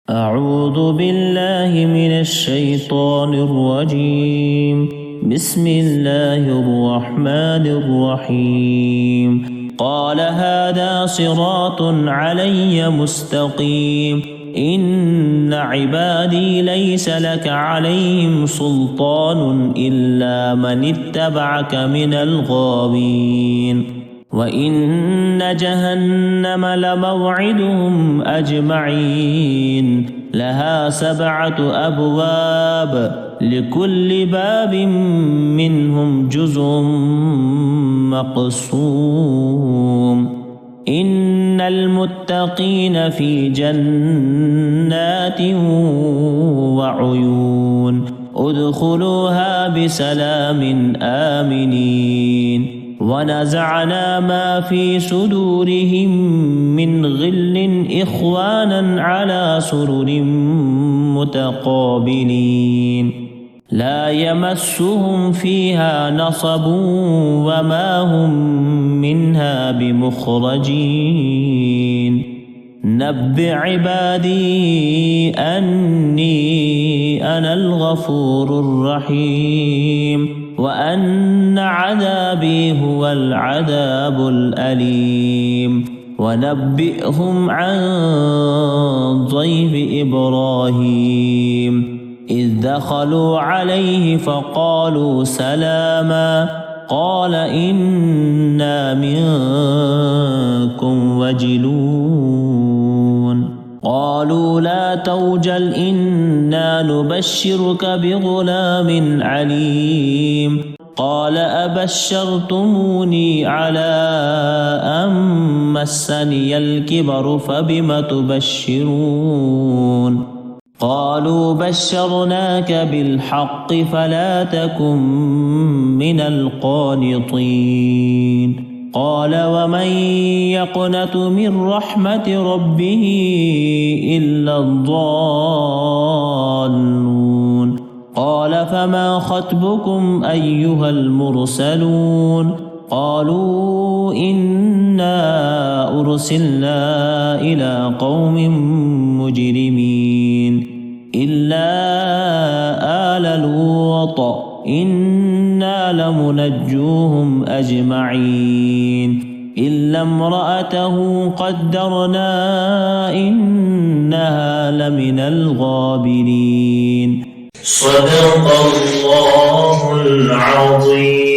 أعوذ بالله من الشيطان الرجيم. بسم الله الرحمن الرحيم. قال هذا صراط علي مستقيم. إن عبادي ليس لك عليهم سلطان إلا من اتبعك من الغاوين. وإن جهنم لموعدهم أجمعين. لها 7 أبواب لكل باب منهم جزء مقسوم. إن المتقين في جنات وعيون. ادخلوها بسلام آمنين. ونزعنا ما في صدورهم من غل إخوانا على سرر متقابلين. لا يمسهم فيها نصب وما هم منها بمخرجين. نبئ عبادي أني أنا الغفور الرحيم وأن عذابي هو العذاب الأليم. ونبئهم عن ضيف إبراهيم إذ دخلوا عليه فقالوا سلاما قال إنا منكم وجلون. قالوا لا توجل إنا نبشرك بغلام عليم. قال أبشرتموني على أن مسني الكبر فبم تبشرون. قالوا بشرناك بالحق فلا تكن من القانطين. قال ومن يقنط من رحمة ربه إلا الضالون. قال فما خطبكم أيها المرسلون. قالوا إنا أرسلنا إلى قوم مجرمين إلا آل لوط إنا لمنجوهم أجمعين إلا امرأته قدرنا إنها لمن الغابرين. صدق الله العظيم.